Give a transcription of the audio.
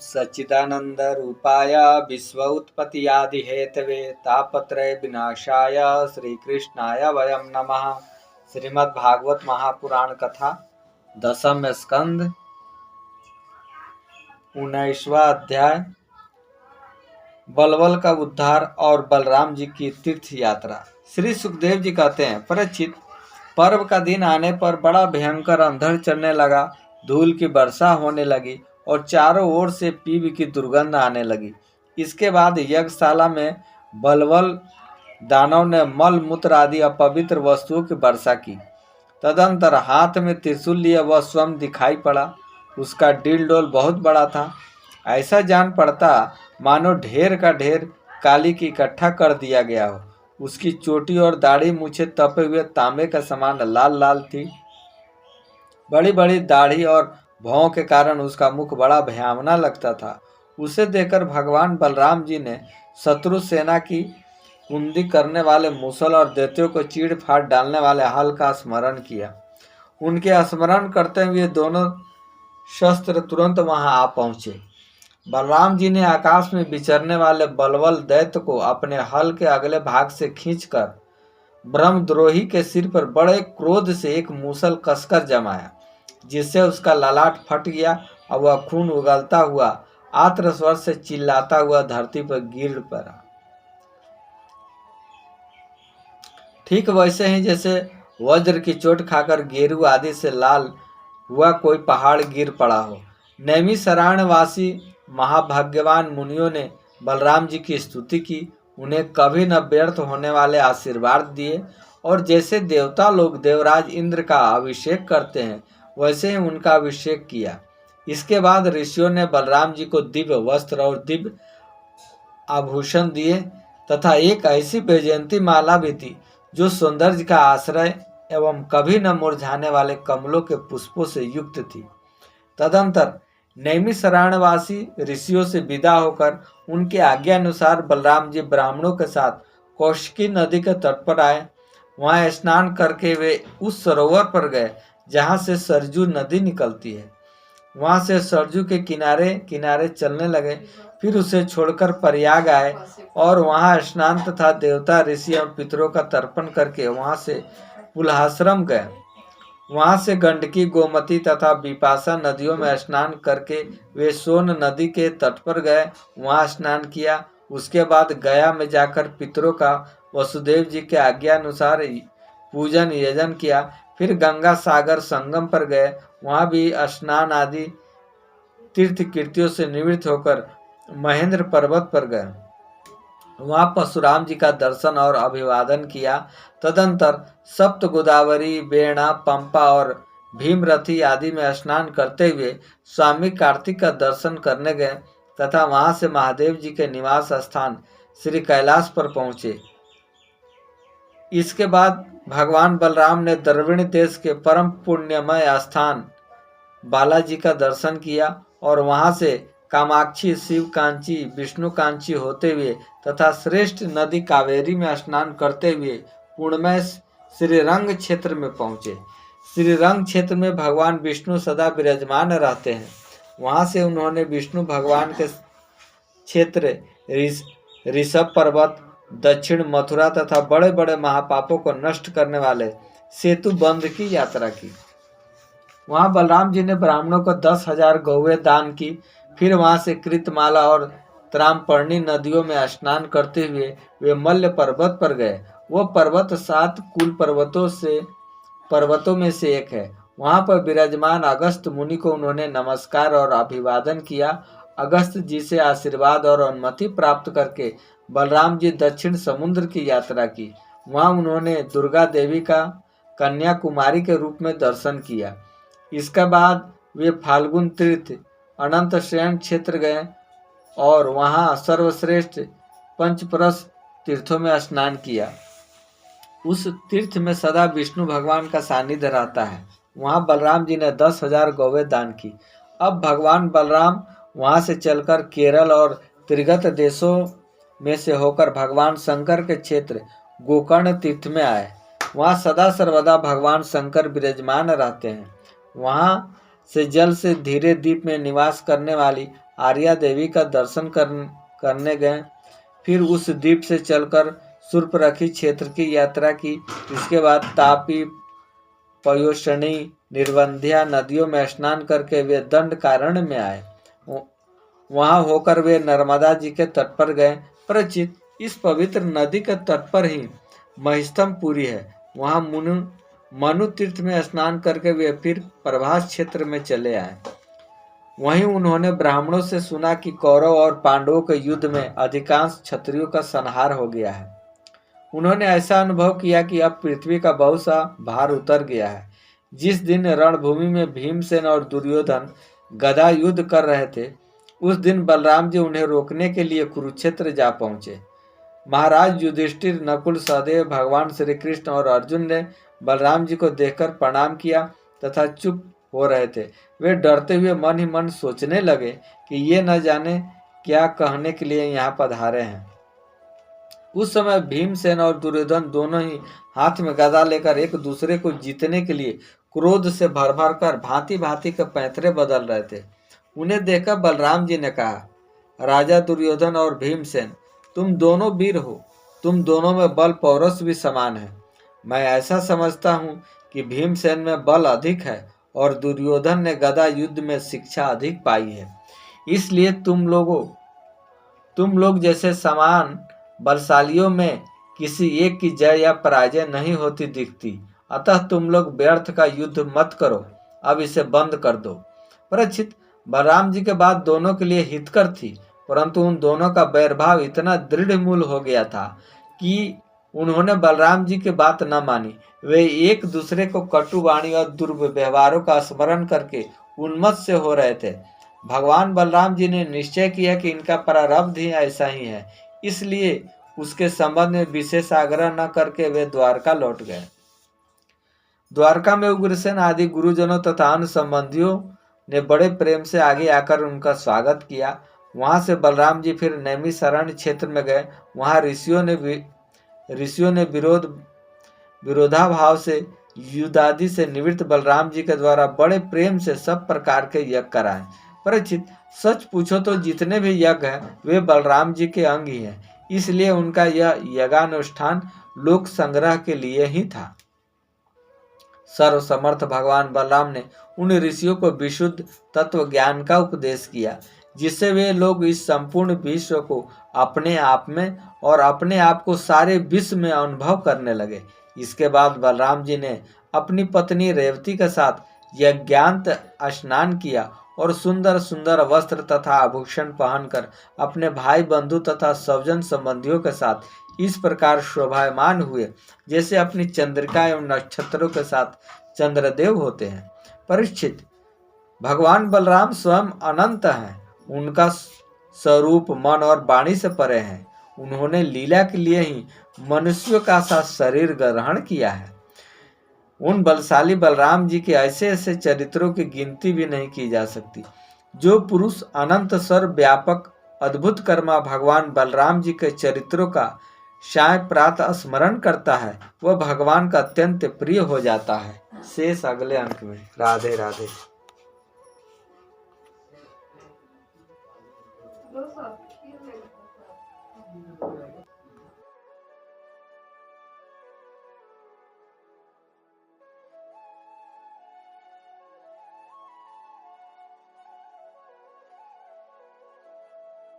सच्चिदानंद रूपाय विश्वोत्पत्त्यादि Hathaway तापत्रय विनाशाय श्रीकृष्णाय वयं नमः। श्रीमद्भागवत महापुराण कथा 10वें स्कंद 19वां अध्याय बलबल का उद्धार और बलराम जी की तीर्थ यात्रा। श्री सुखदेव जी कहते हैं, परीक्षित, पर्व का दिन आने पर बड़ा भयंकर अंधड़ चलने लगा, धूल की वर्षा होने लगी और चारों ओर से पीप की दुर्गंध आने लगी। इसके बाद यज्ञशाला में बलबल दानव ने मल मूत्र आदि अपवित्र वस्तुओं की वर्षा की। तदंतर हाथ में त्रिशूल लिए वह स्वयं दिखाई पड़ा। उसका डील बहुत बड़ा था। ऐसा जान पड़ता मानो ढेर का ढेर काली की इकट्ठा कर दिया गया हो। उसकी चोटी और दाढ़ी मूछें तपे हुए तांबे का समान लाल लाल थी। बड़ी बड़ी दाढ़ी और भौं के कारण उसका मुख बड़ा भयावना लगता था। उसे देखकर भगवान बलराम जी ने शत्रु सेना की कुंदी करने वाले मूसल और दैत्यों को चीड़ फाड़ डालने वाले हल का स्मरण किया। उनके स्मरण करते हुए दोनों शस्त्र तुरंत वहां आ पहुंचे। बलराम जी ने आकाश में विचरने वाले बलबल दैत्य को अपने हल के अगले भाग से खींचकर ब्रह्मद्रोही के सिर पर बड़े क्रोध से एक मूसल कसकर जमाया, जिससे उसका ललाट फट गया और वह खून उगलता हुआ आर्त स्वर से चिल्लाता हुआ धरती पर गिर पड़ा। ठीक वैसे ही जैसे वज्र की चोट खाकर गेरू आदि से लाल हुआ कोई पहाड़ गिर पड़ा हो। नैमिषारण्यवासी महाभाग्यवान मुनियों ने बलराम जी की स्तुति की, उन्हें कभी न व्यर्थ होने वाले आशीर्वाद दिए और जैसे देवता लोग देवराज इंद्र का अभिषेक करते हैं वैसे ही उनका अभिषेक किया। इसके बाद ऋषियों ने बलराम जी को दिव्य वस्त्र और दिव्य आभूषण दिए तथा एक ऐसी वैजयंती माला भी थी जो सौंदर्य का आश्रय एवं कभी न मुरझाने वाले कमलों के पुष्पों से युक्त थी। तदंतर नैमिषारण्यवासी ऋषियों से विदा होकर उनके आज्ञा अनुसार बलराम जी ब्राह्मणों के साथ कौशिकी नदी के तट पर आए। वहां स्नान करके वे उस सरोवर पर गए जहां से सरजू नदी निकलती है। वहां से सरजू के किनारे किनारे चलने लगे, फिर उसे छोड़कर प्रयाग आए और वहां स्नान तथा देवता ऋषि और पितरों का तर्पण करके वहां से पुलहाश्रम गए। वहां से गंडकी, गोमती तथा बिपाशा नदियों में स्नान करके वे सोन नदी के तट पर गए, वहां स्नान किया। उसके बाद गया में जाकर पितरों का वसुदेव जी के आज्ञा अनुसार पूजन यजन किया। फिर गंगा सागर संगम पर गए, वहां भी स्नान आदि तीर्थ कृत्यों से निवृत्त होकर महेंद्र पर्वत पर गए, वहां परशुराम जी का दर्शन और अभिवादन किया। तदंतर सप्त गोदावरी, बेणा, पंपा और भीमरथी आदि में स्नान करते हुए स्वामी कार्तिक का दर्शन करने गए तथा वहां से महादेव जी के निवास स्थान श्री कैलाश पर पहुंचे। इसके बाद भगवान बलराम ने द्रविड़ देश के परम पुण्यमय स्थान बालाजी का दर्शन किया और वहां से कामाक्षी, शिव कांची, विष्णु कांची होते हुए तथा श्रेष्ठ नदी कावेरी में स्नान करते हुए पुण्यमय श्रीरंग क्षेत्र में पहुंचे। श्रीरंग क्षेत्र में भगवान विष्णु सदा विराजमान रहते हैं। वहां से उन्होंने विष्णु भगवान के क्षेत्र ऋषभ पर्वत, दक्षिण मथुरा तथा बड़े बड़े महापापों को नष्ट करने वाले सेतु बंध की यात्रा की। वहां बलराम जी ने ब्राह्मणों को 10,000 गौवें दान की। फिर वहां से कृतमाला और त्रामपर्णी नदियों में स्नान करते हुए वे मल्ल पर्वत पर गए। वह पर्वत 7 कुल पर्वतों में से एक है। वहां पर विराजमान अगस्त मुनि को उन्होंने नमस्कार और अभिवादन किया। अगस्त जी से आशीर्वाद और अनुमति प्राप्त करके बलराम जी दक्षिण समुद्र की यात्रा की। वहां उन्होंने दुर्गा देवी का कन्याकुमारी के रूप में दर्शन किया। इसके बाद वे फाल्गुन तीर्थ अनंत शयन क्षेत्र गए और वहां सर्वश्रेष्ठ पंचप्रस तीर्थों में स्नान किया। उस तीर्थ में सदा विष्णु भगवान का सानिध्य रहता है। वहां बलराम जी ने 10,000 गौवें दान की। अब भगवान बलराम वहां से चलकर केरल और त्रिगत देशों में से होकर भगवान शंकर के क्षेत्र गोकर्ण तीर्थ में आए। वहां सदा सर्वदा भगवान शंकर विराजमान रहते हैं। वहां से जल से धीरे द्वीप में निवास करने वाली आर्या देवी का दर्शन करने गए। फिर उस द्वीप से चलकर शूर्पणखी क्षेत्र की यात्रा की। इसके बाद तापी, पयोष्णी, निर्वंध्या नदियों में स्नान करके वे दंडकारण्य में आए। वहां होकर वे नर्मदा जी के तट पर गए। परिचित, इस पवित्र नदी के तट पर ही महिस्तमपुरी है। वहां मनु तीर्थ में स्नान करके वे फिर प्रभास क्षेत्र में चले आए। वहीं उन्होंने ब्राह्मणों से सुना कि कौरव और पांडवों के युद्ध में अधिकांश क्षत्रियों का संहार हो गया है। उन्होंने ऐसा अनुभव किया कि अब पृथ्वी का बहुत सा भार उतर गया है। जिस दिन रणभूमि में भीमसेन और दुर्योधन गदा युद्ध कर रहे थे, उस दिन बलराम जी उन्हें रोकने के लिए कुरुक्षेत्र जा पहुंचे। महाराज युधिष्ठिर, नकुल, सहदेव, भगवान श्री कृष्ण और अर्जुन ने बलराम जी को देखकर प्रणाम किया तथा चुप हो रहे थे। वे डरते हुए मन ही मन सोचने लगे कि ये न जाने क्या कहने के लिए यहाँ पधारे हैं। उस समय भीमसेन और दुर्योधन दोनों ही हाथ में गदा लेकर एक दूसरे को जीतने के लिए क्रोध से भर भर कर भांति भांति के पैंतरे बदल रहे थे। उन्हें देखकर बलराम जी ने कहा, राजा दुर्योधन और भीमसेन, तुम दोनों वीर हो, तुम दोनों में बल पौरुष भी समान है। मैं ऐसा समझता हूँ कि भीमसेन में बल अधिक है और दुर्योधन ने गदा युद्ध में शिक्षा अधिक पाई है। इसलिए तुम लोग जैसे समान बलशालियों में किसी एक की जय या पराजय नहीं होती दिखती। अतः तुम लोग व्यर्थ का युद्ध मत करो, अब इसे बंद कर दो। परीक्षित, बलराम जी के बात दोनों के लिए हितकर थी, परंतु उन दोनों का वैरभाव इतना दृढ़ मूल हो गया था कि उन्होंने बलराम जी की बात न मानी। वे एक दूसरे को कटु वाणी और दुर्व्यवहारों का स्मरण करके उन्मत्त से हो रहे थे। भगवान बलराम जी ने निश्चय किया कि इनका प्रारब्ध ही ऐसा ही है, इसलिए उसके संबंध में विशेष आग्रह न करके वे द्वारका लौट गए। द्वारका में उग्रसेन आदि गुरुजनों तथा अन्य संबंधियों ने बड़े प्रेम से आगे आकर उनका स्वागत किया। वहां से बलराम जी फिर नैमिषारण्य क्षेत्र में गए। वहां ऋषियों ने विरोधाभाव से युद्धादि से निवृत्त बलराम जी के द्वारा बड़े प्रेम से सब प्रकार के यज्ञ कराए। परिचित, सच पूछो तो जितने भी यज्ञ हैं वे बलराम जी के अंग ही हैं, इसलिए उनका यह यज्ञानुष्ठान लोक संग्रह के लिए ही था। सर्वसमर्थ भगवान बलराम ने उन ऋषियों को विशुद्ध तत्व ज्ञान का उपदेश किया, जिससे वे लोग इस संपूर्ण विश्व को अपने आप में और अपने आप को सारे विश्व में अनुभव करने लगे। इसके बाद बलराम जी ने अपनी पत्नी रेवती के साथ यज्ञांत स्नान किया और सुंदर सुंदर वस्त्र तथा आभूषण पहनकर अपने भाई बंधु तथा स्वजन संबंधियों के साथ इस प्रकार शोभायमान हुए जैसे अपनी चंद्रिका एवं नक्षत्रों के साथ चंद्रदेव होते हैं। परीक्षित, भगवान बलराम स्वयं अनंत हैं। उनका स्वरूप मन और वाणी से परे है। उन्होंने लीला के लिए ही मनुष्यों का सा शरीर ग्रहण किया है। उन बलशाली बलराम जी के ऐसे ऐसे चरित्रों की गिनती भी नहीं की जा सकती। जो पुरुष अनंत सर्व व्यापक अद्भुत कर्मा भगवान बलराम जी के चरित्रों का साय प्रातः स्मरण करता है, वह भगवान का अत्यंत प्रिय हो जाता है। शेष अगले अंक में। राधे राधे।